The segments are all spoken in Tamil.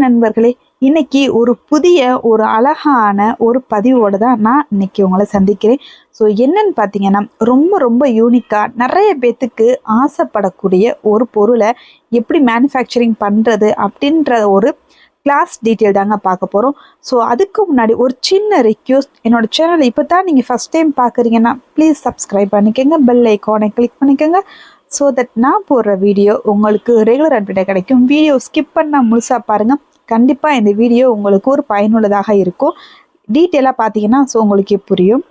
நண்பர்களே, இன்னைக்கு ஒரு புதிய ஒரு அழகான ஒரு பதிவோட தான் நான் இன்னைக்கு உங்களை சந்திக்கிறேன். ஸோ என்னன்னு பார்த்தீங்கன்னா, ரொம்ப ரொம்ப யூனிக்காக நிறைய பேத்துக்கு ஆசைப்படக்கூடிய ஒரு பொருளை எப்படி மேனுஃபேக்சரிங் பண்ணுறது அப்படின்ற ஒரு கிளாஸ் டீட்டெயில் தாங்க பார்க்க போகிறோம். ஸோ அதுக்கு முன்னாடி ஒரு சின்ன ரிக்வெஸ்ட், என்னோட சேனலை இப்போ தான் நீங்கள் ஃபஸ்ட் டைம் பார்க்குறீங்கன்னா ப்ளீஸ் சப்ஸ்கிரைப் பண்ணிக்கோங்க, பெல் ஐக்கானை கிளிக் பண்ணிக்கோங்க. ஸோ தட் நான் போடுற வீடியோ உங்களுக்கு ரெகுலர் அப்டேட்டாக கிடைக்கும். வீடியோ ஸ்கிப் பண்ணால் முழுசாக பாருங்கள். கண்டிப்பாக இந்த வீடியோ உங்களுக்கு ஒரு பயனுள்ளதாக இருக்கும். டீட்டெயிலாக பார்த்தீங்கன்னா ஸோ உங்களுக்கே புரியும்.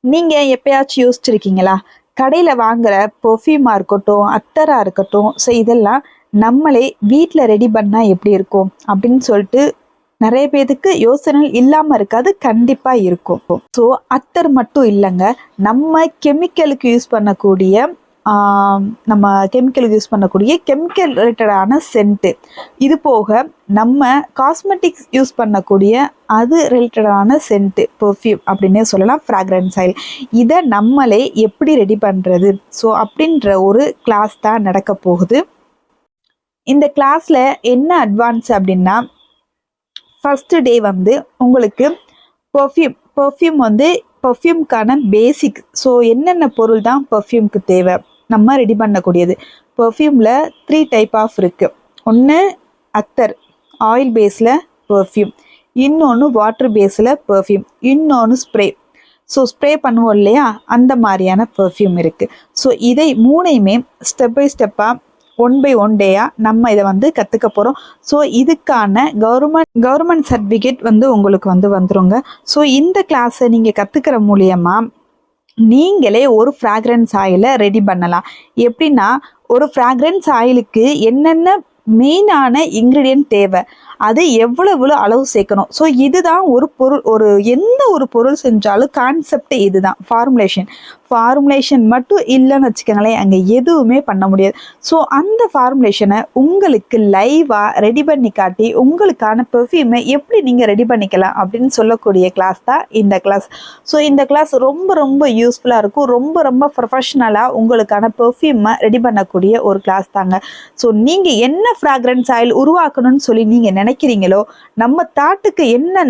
நீங்கள் எப்பயாச்சும் யோசிச்சிருக்கீங்களா, கடையில் வாங்குகிற பெர்ஃப்யூமாக இருக்கட்டும், அத்தராக இருக்கட்டும், ஸோ இதெல்லாம் நம்மளே வீட்டில் ரெடி பண்ணால் எப்படி இருக்கும் அப்படின்னு சொல்லிட்டு நிறைய பேருக்கு யோசனை இல்லாமல் இருக்காது, கண்டிப்பாக இருக்கும். ஸோ அத்தர் மட்டும் இல்லைங்க, நம்ம கெமிக்கலுக்கு யூஸ் பண்ணக்கூடிய கெமிக்கல் ரிலேட்டடான சென்ட்டு, இது போக நம்ம காஸ்மெட்டிக்ஸ் யூஸ் பண்ணக்கூடிய அது ரிலேட்டடான சென்ட்டு, பெர்ஃப்யூம் அப்படின்னே சொல்லலாம், ஃப்ராக்ரன்ஸ் ஆயில், இதை நம்மளே எப்படி ரெடி பண்ணுறது, ஸோ அப்படின்ற ஒரு கிளாஸ் தான் நடக்க போகுது. இந்த கிளாஸில் என்ன அட்வான்ஸ் அப்படின்னா, ஃபஸ்ட்டு டே வந்து உங்களுக்கு பெர்ஃப்யூம்க்கான பேசிக், ஸோ என்னென்ன பொருள் தான் பெர்ஃப்யூம்க்கு தேவை நம்ம ரெடி பண்ணக்கூடியது. பெர்ஃப்யூமில் 3 டைப் ஆஃப் இருக்குது. ஒன்று அத்தர் ஆயில் பேஸில் பெர்ஃப்யூம், இன்னொன்று வாட்டர் பேஸில் பெர்ஃப்யூம், இன்னொன்று ஸ்ப்ரே. ஸோ ஸ்ப்ரே பண்ணுவோம் இல்லையா, அந்த மாதிரியான பெர்ஃப்யூம் இருக்குது. ஸோ இதை மூணையுமே ஸ்டெப் பை ஸ்டெப்பாக 1 by 1 டேயாக நம்ம இதை வந்து கற்றுக்க போகிறோம். ஸோ இதுக்கான கவர்மெண்ட் சர்டிஃபிகேட் வந்து உங்களுக்கு வந்துருங்க. ஸோ இந்த கிளாஸை நீங்கள் கற்றுக்கிற மூலியமாக நீங்களே ஒரு ஃப்ராக்ரன்ஸ் ஆயிலை ரெடி பண்ணலாம். எப்படின்னா, ஒரு ஃப்ராக்ரன்ஸ் ஆயிலுக்கு என்னென்ன மெயினான இன்க்ரீடியன்ட் தேவை, அது எவ்வளவு அளவு சேர்க்கணும். ஸோ இதுதான் எந்த ஒரு பொருள் செஞ்சாலும் கான்செப்டே இதுதான். ஃபார்முலேஷன் மட்டும் இல்லைன்னு வச்சுக்கோங்களேன், அங்கே எதுவுமே பண்ண முடியாது. ஸோ அந்த ஃபார்முலேஷனை உங்களுக்கு லைவாக ரெடி பண்ணி காட்டி உங்களுக்கான பெர்ஃப்யூமை எப்படி நீங்கள் ரெடி பண்ணிக்கலாம் அப்படின்னு சொல்லக்கூடிய கிளாஸ் தான் இந்த கிளாஸ். ஸோ இந்த கிளாஸ் ரொம்ப ரொம்ப யூஸ்ஃபுல்லாக இருக்கும். ரொம்ப ரொம்ப ப்ரொஃபஷ்னலாக உங்களுக்கான பெர்ஃப்யூமை ரெடி பண்ணக்கூடிய ஒரு கிளாஸ் தாங்க. ஸோ நீங்கள் என்ன ஃப்ராக்ரன்ஸ் ஆயில் உருவாக்கணும்னு சொல்லி நீங்கள் நினைக்கிறீங்களோ, நம்ம தாட்டுக்கு என்ன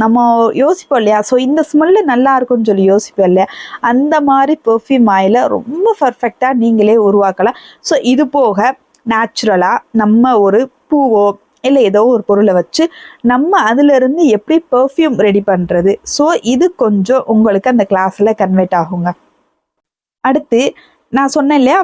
நம்ம யோசிப்போம் இல்லையா, ஸோ இந்த ஸ்மெல்லு நல்லா இருக்கும்னு சொல்லி யோசிப்போம் இல்லையா, அந்த மாதிரி பெர்ஃப்யூம் ஆயிலை ரொம்ப பர்ஃபெக்டாக நீங்களே உருவாக்கலாம். ஸோ இது போக நேச்சுரலாக நம்ம ஒரு பூவோ இல்லை ஏதோ ஒரு பொருளை வச்சு நம்ம அதிலிருந்து எப்படி பெர்ஃப்யூம் ரெடி பண்ணுறது, ஸோ இது கொஞ்சம் உங்களுக்கு அந்த கிளாஸில் கன்வெர்ட் ஆகுங்க. அடுத்து நான் சொன்னேன் இல்லையா,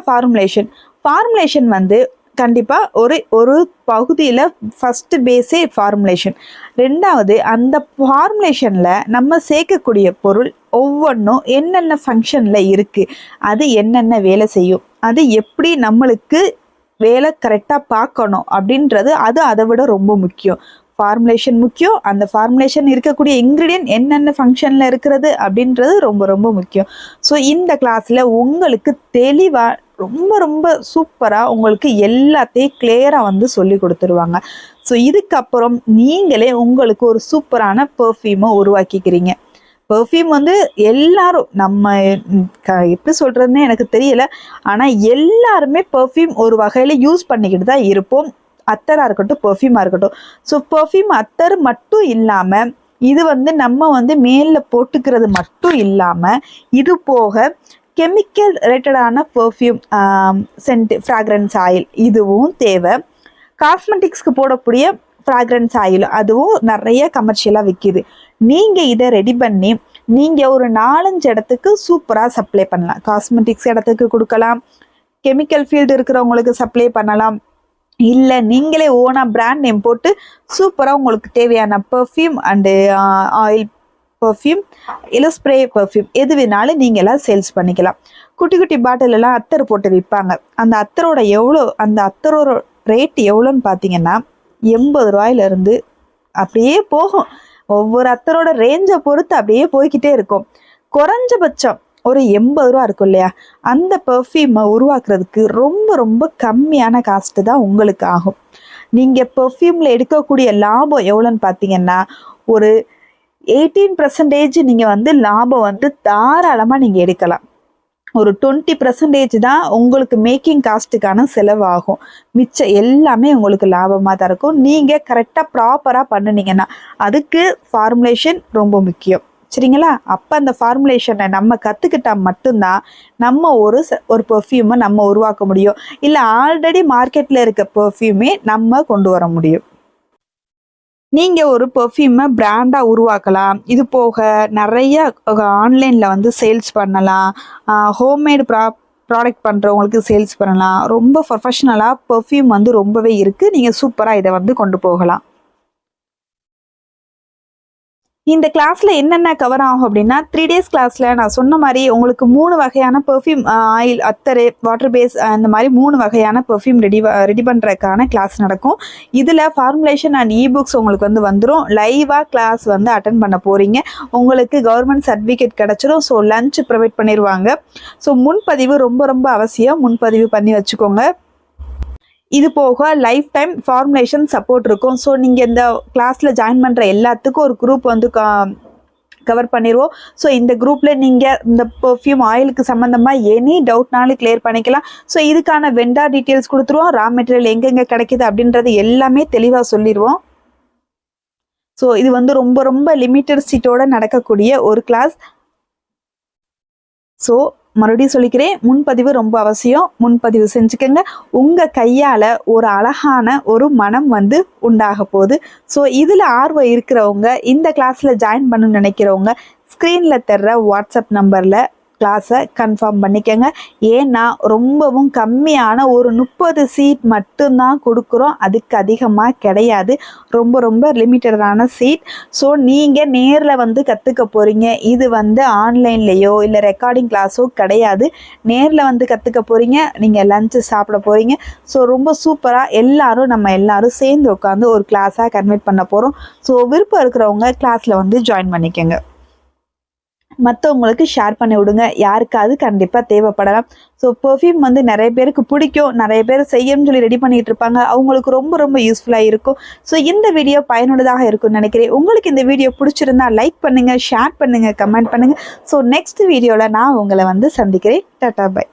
ஃபார்முலேஷன் வந்து கண்டிப்பாக ஒரு பகுதியில் ஃபஸ்ட்டு பேஸே ஃபார்முலேஷன். ரெண்டாவது, அந்த ஃபார்முலேஷனில் நம்ம சேர்க்கக்கூடிய பொருள் ஒவ்வொன்றும் என்னென்ன ஃபங்க்ஷனில் இருக்குது, அது என்னென்ன வேலை செய்யும், அது எப்படி நம்மளுக்கு வேலை கரெக்டாக பார்க்கணும் அப்படின்றது, அது அதை விட ரொம்ப முக்கியம். ஃபார்முலேஷன் முக்கியம், அந்த ஃபார்முலேஷன் இருக்கக்கூடிய இன்க்ரீடியன்ட் என்னென்ன ஃபங்க்ஷனில் இருக்கிறது அப்படின்றது ரொம்ப ரொம்ப முக்கியம். ஸோ இந்த கிளாஸில் உங்களுக்கு தெளிவாக ரொம்ப ரொம்ப சூப்பராக உங்களுக்கு எல்லாத்தையும் கிளியராக வந்து சொல்லி கொடுத்துருவாங்க. ஸோ இதுக்கப்புறம் நீங்களே உங்களுக்கு ஒரு சூப்பரான பெர்ஃப்யூமை உருவாக்கிக்கிறீங்க. பெர்ஃப்யூம் வந்து எல்லாரும் நம்ம எப்படி சொல்கிறதுன்னு எனக்கு தெரியல, ஆனால் எல்லாருமே பெர்ஃப்யூம் ஒரு வகையில் யூஸ் பண்ணிக்கிட்டு தான் இருப்போம். அத்தராக இருக்கட்டும், பெர்ஃப்யூமாக இருக்கட்டும். ஸோ பெர்ஃப்யூம் அத்தர் மட்டும் இல்லாமல், இது வந்து நம்ம வந்து மேலில் போட்டுக்கிறது மட்டும் இல்லாமல், இது போக கெமிக்கல் ரிலேட்டடான பெர்ஃப்யூம் சென்ட் ஃப்ராக்ரன்ஸ் ஆயில் இதுவும் தேவை. காஸ்மெட்டிக்ஸ்க்கு போடக்கூடிய ஃப்ராக்ரன்ஸ் ஆயில் அதுவும் நிறைய கமர்ஷியலாக விற்கிது. நீங்கள் இதை ரெடி பண்ணி நீங்கள் ஒரு 4-5 இடத்துக்கு சூப்பராக சப்ளை பண்ணலாம். காஸ்மெட்டிக்ஸ் இடத்துக்கு கொடுக்கலாம், கெமிக்கல் ஃபீல்டு இருக்கிறவங்களுக்கு சப்ளை பண்ணலாம், இல்லை நீங்களே ஓனாக பிராண்ட் நேம் போட்டு சூப்பராக உங்களுக்கு தேவையான பெர்ஃப்யூம் அண்டு ஆயில் பெர்ஃப்யூம் இல்லை ஸ்ப்ரே பெர்ஃப்யூம் எது வேணாலும் நீங்கள் எல்லாம் சேல்ஸ் பண்ணிக்கலாம். குட்டி குட்டி பாட்டிலெல்லாம் அத்தர் போட்டு விற்பாங்க. அந்த அத்தரோட ரேட் எவ்வளோன்னு பார்த்தீங்கன்னா 80 ரூபாயிலிருந்து அப்படியே போகும். ஒவ்வொரு அத்தரோட ரேஞ்சை பொறுத்து அப்படியே போய்கிட்டே இருக்கும். குறைஞ்சபட்சம் ஒரு 80 ரூபா இருக்கும் இல்லையா, அந்த பெர்ஃப்யூமை உருவாக்குறதுக்கு ரொம்ப ரொம்ப கம்மியான காஸ்ட்டு தான் உங்களுக்கு ஆகும். நீங்கள் பெர்ஃப்யூமில் எடுக்கக்கூடிய லாபம் எவ்வளோன்னு பார்த்தீங்கன்னா, ஒரு 18% நீங்கள் வந்து லாபம் வந்து தாராளமாக நீங்கள் எடுக்கலாம். ஒரு 20% தான் உங்களுக்கு மேக்கிங் காஸ்ட்டுக்கான செலவாகும். மிச்சம் எல்லாமே உங்களுக்கு லாபமாக தான் இருக்கும். நீங்கள் கரெக்டாக ப்ராப்பராக பண்ணினீங்கன்னா. அதுக்கு ஃபார்முலேஷன் ரொம்ப முக்கியம். சரிங்களா? அப்போ அந்த ஃபார்முலேஷனை நம்ம கற்றுக்கிட்டால் மட்டும்தான் நம்ம ஒரு பெர்ஃப்யூமை நம்ம உருவாக்க முடியும். இல்லை ஆல்ரெடி மார்க்கெட்டில் இருக்க பெர்ஃப்யூமே நம்ம கொண்டு வர முடியும். நீங்கள் ஒரு பெர்ஃப்யூமை பிராண்டாக உருவாக்கலாம். இது போக நிறைய ஆன்லைனில் வந்து சேல்ஸ் பண்ணலாம். ஹோம்மேடு ப்ராடக்ட் பண்ணுறவங்களுக்கு சேல்ஸ் பண்ணலாம். ரொம்ப ப்ரொஃபஷ்னலாக பெர்ஃப்யூம் வந்து ரொம்பவே இருக்குது. நீங்கள் சூப்பராக இதை வந்து கொண்டு போகலாம். இந்த கிளாஸில் என்னென்ன கவர் ஆகும் அப்படின்னா 3 days கிளாஸில் நான் சொன்ன மாதிரி உங்களுக்கு 3 வகையான பெர்ஃப்யூம், ஆயில், அத்தரு, வாட்டர் பேஸ், இந்த மாதிரி 3 வகையான பெர்ஃப்யூம் ரெடி பண்ணுறதுக்கான கிளாஸ் நடக்கும். இதில் ஃபார்முலேஷன் அண்ட் இபுக்ஸ் உங்களுக்கு வந்து வந்துடும். லைவாக கிளாஸ் வந்து அட்டன் பண்ண போகிறீங்க. உங்களுக்கு கவர்மெண்ட் சர்டிஃபிகேட் கிடச்சிரும். ஸோ லஞ்ச் ப்ரொவைட் பண்ணிடுவாங்க. ஸோ முன்பதிவு ரொம்ப ரொம்ப அவசியம். முன்பதிவு பண்ணி வச்சுக்கோங்க. இது போக லைஃப் டைம் ஃபார்முலேஷன் சப்போர்ட் இருக்கும். ஸோ நீங்கள் இந்த கிளாஸில் ஜாயின் பண்ணுற எல்லாத்துக்கும் ஒரு குரூப் வந்து கவர் பண்ணிடுவோம். ஸோ இந்த குரூப்பில் நீங்கள் இந்த பெர்ஃப்யூம் ஆயிலுக்கு சம்மந்தமாக எனி டவுட்னாலும் கிளியர் பண்ணிக்கலாம். ஸோ இதுக்கான வெண்டார் டீட்டெயில்ஸ் கொடுத்துருவோம். ரா மெட்டீரியல் எங்கெங்கே கிடைக்கிது அப்படின்றது எல்லாமே தெளிவாக சொல்லிடுவோம். ஸோ இது வந்து ரொம்ப ரொம்ப லிமிட்டட் சீட்டோடு நடக்கக்கூடிய ஒரு கிளாஸ். ஸோ மறுபடியும் சொல்லிக்கிறேன், முன்பதிவு ரொம்ப அவசியம். முன்பதிவு செஞ்சுக்கோங்க. உங்கள் கையால் ஒரு அழகான ஒரு மனம் வந்து உண்டாக போகுது. ஸோ இதில் ஆர்வம் இருக்கிறவங்க, இந்த கிளாஸில் ஜாயின் பண்ணணும்னு நினைக்கிறவங்க, ஸ்க்ரீனில் தர்ற வாட்ஸ்அப் நம்பரில் கிளாஸை கன்ஃபார்ம் பண்ணிக்கோங்க. ஏன்னா ரொம்பவும் கம்மியான ஒரு 30 சீட் மட்டும்தான் கொடுக்குறோம். அதுக்கு அதிகமாக கிடையாது. ரொம்ப ரொம்ப லிமிட்டடான சீட். ஸோ நீங்கள் நேரில் வந்து கற்றுக்க போகிறீங்க. இது வந்து ஆன்லைன்லேயோ இல்லை ரெக்கார்டிங் கிளாஸோ கிடையாது. நேரில் வந்து கற்றுக்க போகிறீங்க. நீங்கள் லஞ்சு சாப்பிட போகிறீங்க. ஸோ ரொம்ப சூப்பராக நம்ம எல்லாரும் சேர்ந்து உட்காந்து ஒரு கிளாஸாக கன்வெர்ட் பண்ண போகிறோம். ஸோ விருப்பம் இருக்கிறவங்க கிளாஸில் வந்து ஜாயின் பண்ணிக்கோங்க. மற்றவங்களுக்கு ஷேர் பண்ணி விடுங்க. யாருக்காவது கண்டிப்பாக தேவைப்படலாம். ஸோ பெர்ஃப்யூம் வந்து நிறைய பேருக்கு பிடிக்கும். நிறைய பேர் செய்யணும்னு சொல்லி ரெடி பண்ணிகிட்டு இருப்பாங்க. அவங்களுக்கு ரொம்ப ரொம்ப யூஸ்ஃபுல்லாக இருக்கும். ஸோ இந்த வீடியோ பயனுள்ளதாக இருக்கும்னு நினைக்கிறேன். உங்களுக்கு இந்த வீடியோ பிடிச்சிருந்தா லைக் பண்ணுங்கள், ஷேர் பண்ணுங்கள், கமெண்ட் பண்ணுங்கள். ஸோ நெக்ஸ்ட் வீடியோவில் நான் உங்களை வந்து சந்திக்கிறேன். Tata bye.